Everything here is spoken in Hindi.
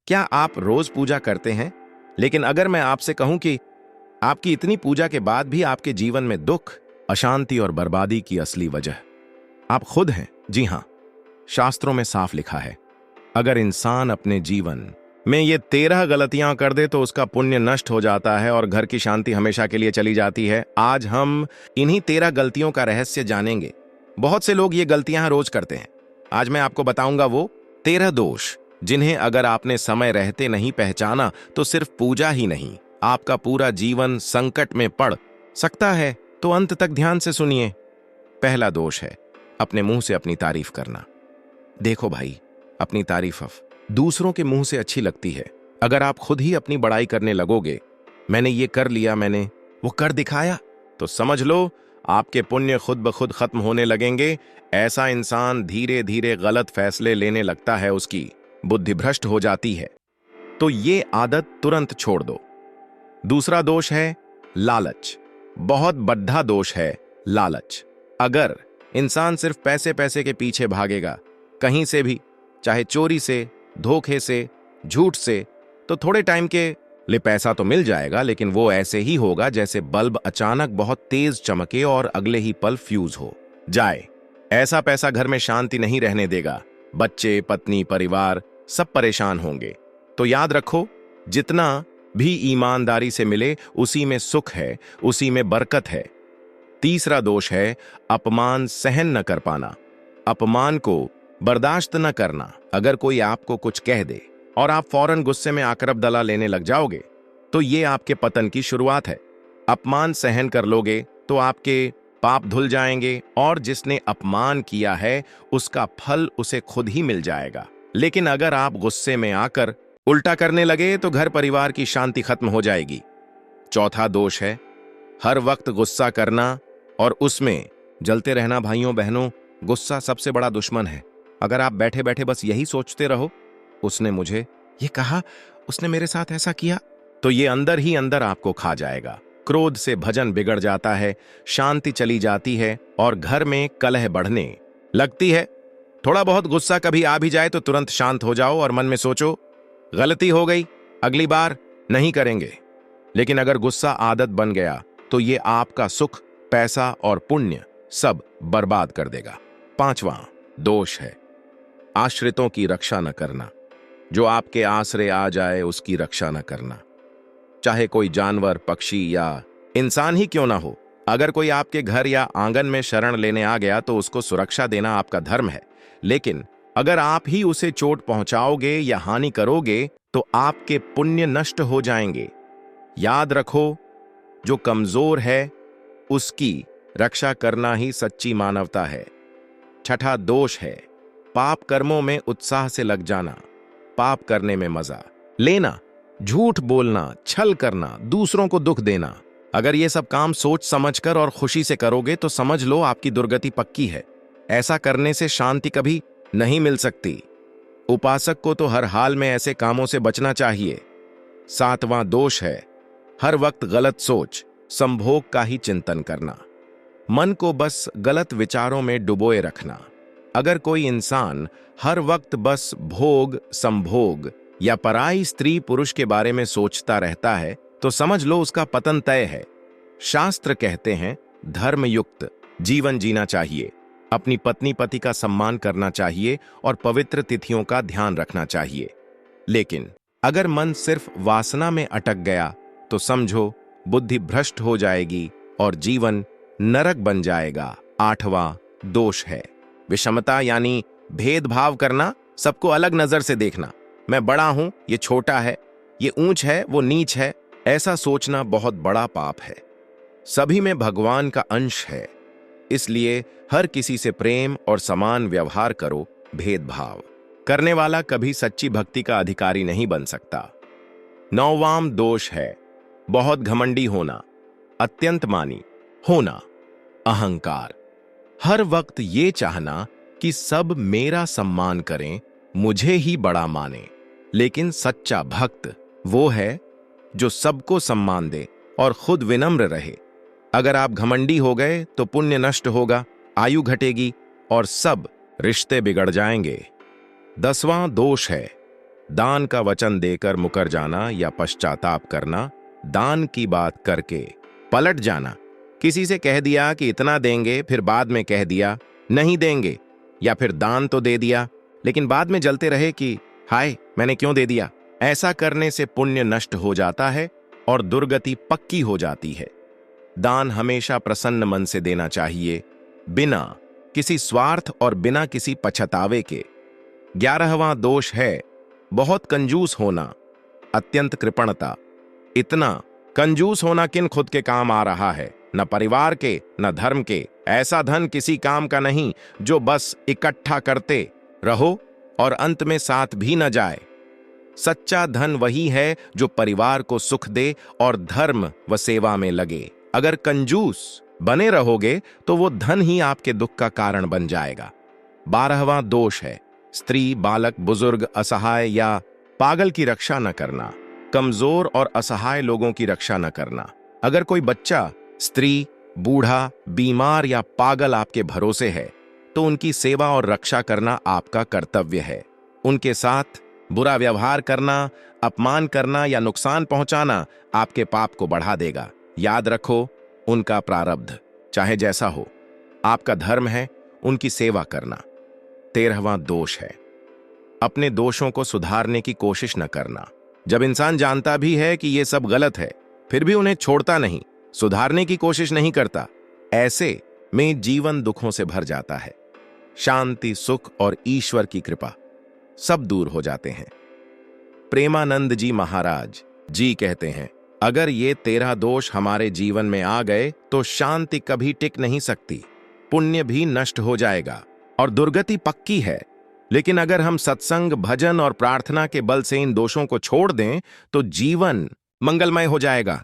क्या आप रोज पूजा करते हैं? लेकिन अगर मैं आपसे कहूं कि आपकी इतनी पूजा के बाद भी आपके जीवन में दुख, अशांति और बर्बादी की असली वजह आप खुद हैं। जी हां, शास्त्रों में साफ लिखा है, अगर इंसान अपने जीवन में ये 13 गलतियां कर दे तो उसका पुण्य नष्ट हो जाता है और घर की शांति हमेशा के लिए चली जाती है। आज हम इन्हीं 13 गलतियों का रहस्य जानेंगे। बहुत से लोग ये गलतियां रोज करते हैं। आज मैं आपको बताऊंगा वो 13 दोष जिन्हें अगर आपने समय रहते नहीं पहचाना तो सिर्फ पूजा ही नहीं, आपका पूरा जीवन संकट में पड़ सकता है। तो अंत तक ध्यान से सुनिए। पहला दोष है अपने मुंह से अपनी तारीफ करना। देखो भाई, अपनी तारीफ दूसरों के मुंह से अच्छी लगती है। अगर आप खुद ही अपनी बड़ाई करने लगोगे, मैंने ये कर लिया, मैंने वो कर दिखाया, तो समझ लो आपके पुण्य खुद ब खुद खत्म होने लगेंगे। ऐसा इंसान धीरे धीरे गलत फैसले लेने लगता है, उसकी बुद्धि भ्रष्ट हो जाती है। तो ये आदत तुरंत छोड़ दो। दूसरा दोष है लालच। बहुत बड़ा दोष है लालच। अगर इंसान सिर्फ पैसे पैसे के पीछे भागेगा, कहीं से भी, चाहे चोरी से, धोखे से, झूठ से, तो थोड़े टाइम के लिए पैसा तो मिल जाएगा, लेकिन वो ऐसे ही होगा जैसे बल्ब अचानक बहुत तेज चमके और अगले ही पल फ्यूज हो जाए। ऐसा पैसा घर में शांति नहीं रहने देगा। बच्चे, पत्नी, परिवार सब परेशान होंगे। तो याद रखो, जितना भी ईमानदारी से मिले उसी में सुख है, उसी में बरकत है। तीसरा दोष है अपमान सहन न कर पाना। अपमान को बर्दाश्त न करना। अगर कोई आपको कुछ कह दे और आप फौरन गुस्से में आकर बदला लेने लग जाओगे, तो ये आपके पतन की शुरुआत है। अपमान सहन कर लोगे तो आपके पाप धुल जाएंगे और जिसने अपमान किया है उसका फल उसे खुद ही मिल जाएगा। लेकिन अगर आप गुस्से में आकर उल्टा करने लगे तो घर परिवार की शांति खत्म हो जाएगी। चौथा दोष है हर वक्त गुस्सा करना और उसमें जलते रहना। भाइयों बहनों, गुस्सा सबसे बड़ा दुश्मन है। अगर आप बैठे बैठे बस यही सोचते रहो, उसने मुझे ये कहा, उसने मेरे साथ ऐसा किया, तो ये अंदर ही अंदर आपको खा जाएगा। क्रोध से भजन बिगड़ जाता है, शांति चली जाती है और घर में कलह बढ़ने लगती है। थोड़ा बहुत गुस्सा कभी आ भी जाए तो तुरंत शांत हो जाओ और मन में सोचो, गलती हो गई, अगली बार नहीं करेंगे। लेकिन अगर गुस्सा आदत बन गया तो ये आपका सुख, पैसा और पुण्य सब बर्बाद कर देगा। पांचवां दोष है आश्रितों की रक्षा न करना। जो आपके आसरे आ जाए उसकी रक्षा न करना, चाहे कोई जानवर, पक्षी या इंसान ही क्यों ना हो। अगर कोई आपके घर या आंगन में शरण लेने आ गया तो उसको सुरक्षा देना आपका धर्म है। लेकिन अगर आप ही उसे चोट पहुंचाओगे या हानि करोगे तो आपके पुण्य नष्ट हो जाएंगे। याद रखो, जो कमजोर है उसकी रक्षा करना ही सच्ची मानवता है। छठा दोष है पाप कर्मों में उत्साह से लग जाना। पाप करने में मजा लेना, झूठ बोलना, छल करना, दूसरों को दुख देना। अगर ये सब काम सोच समझकर और खुशी से करोगे तो समझ लो आपकी दुर्गति पक्की है। ऐसा करने से शांति कभी नहीं मिल सकती। उपासक को तो हर हाल में ऐसे कामों से बचना चाहिए। सातवां दोष है हर वक्त गलत सोच, संभोग का ही चिंतन करना। मन को बस गलत विचारों में डुबोए रखना। अगर कोई इंसान हर वक्त बस भोग, संभोग या पराई स्त्री पुरुष के बारे में सोचता रहता है तो समझ लो उसका पतन तय है। शास्त्र कहते हैं धर्मयुक्त जीवन जीना चाहिए, अपनी पत्नी पति का सम्मान करना चाहिए और पवित्र तिथियों का ध्यान रखना चाहिए। लेकिन अगर मन सिर्फ वासना में अटक गया तो समझो बुद्धि भ्रष्ट हो जाएगी और जीवन नरक बन जाएगा। आठवां दोष है विषमता, यानी भेदभाव करना, सबको अलग नजर से देखना। मैं बड़ा हूं, ये छोटा है, ये ऊंच है, वो नीच है। ऐसा सोचना बहुत बड़ा पाप है। सभी में भगवान का अंश है, इसलिए हर किसी से प्रेम और समान व्यवहार करो। भेदभाव करने वाला कभी सच्ची भक्ति का अधिकारी नहीं बन सकता। नौवां दोष है बहुत घमंडी होना, अत्यंत मानी होना, अहंकार। हर वक्त ये चाहना कि सब मेरा सम्मान करें, मुझे ही बड़ा माने। लेकिन सच्चा भक्त वो है जो सबको सम्मान दे और खुद विनम्र रहे। अगर आप घमंडी हो गए तो पुण्य नष्ट होगा, आयु घटेगी और सब रिश्ते बिगड़ जाएंगे। 10वां दोष है दान का वचन देकर मुकर जाना या पश्चाताप करना, दान की बात करके पलट जाना, किसी से कह दिया कि इतना देंगे फिर बाद में कह दिया नहीं देंगे, या फिर दान तो दे दिया लेकिन बाद में जलते रहे कि हाय मैंने क्यों दे दिया। ऐसा करने से पुण्य नष्ट हो जाता है और दुर्गति पक्की हो जाती है। दान हमेशा प्रसन्न मन से देना चाहिए, बिना किसी स्वार्थ और बिना किसी पछतावे के। 11वां दोष है बहुत कंजूस होना, अत्यंत कृपणता। इतना कंजूस होना किन खुद के काम आ रहा है, न परिवार के न धर्म के। ऐसा धन किसी काम का नहीं जो बस इकट्ठा करते रहो और अंत में साथ भी न जाए। सच्चा धन वही है जो परिवार को सुख दे और धर्म व सेवा में लगे। अगर कंजूस बने रहोगे तो वो धन ही आपके दुख का कारण बन जाएगा। 12वां दोष है स्त्री, बालक, बुजुर्ग, असहाय या पागल की रक्षा न करना, कमजोर और असहाय लोगों की रक्षा न करना। अगर कोई बच्चा, स्त्री, बूढ़ा, बीमार या पागल आपके भरोसे है तो उनकी सेवा और रक्षा करना आपका कर्तव्य है। उनके साथ बुरा व्यवहार करना, अपमान करना या नुकसान पहुंचाना आपके पाप को बढ़ा देगा। याद रखो, उनका प्रारब्ध चाहे जैसा हो, आपका धर्म है उनकी सेवा करना। 13वां दोष है अपने दोषों को सुधारने की कोशिश न करना। जब इंसान जानता भी है कि यह सब गलत है फिर भी उन्हें छोड़ता नहीं, सुधारने की कोशिश नहीं करता, ऐसे में जीवन दुखों से भर जाता है। शांति, सुख और ईश्वर की कृपा सब दूर हो जाते हैं। प्रेमानंद जी महाराज जी कहते हैं, अगर ये 13 दोष हमारे जीवन में आ गए तो शांति कभी टिक नहीं सकती, पुण्य भी नष्ट हो जाएगा और दुर्गति पक्की है। लेकिन अगर हम सत्संग, भजन और प्रार्थना के बल से इन दोषों को छोड़ दें तो जीवन मंगलमय हो जाएगा।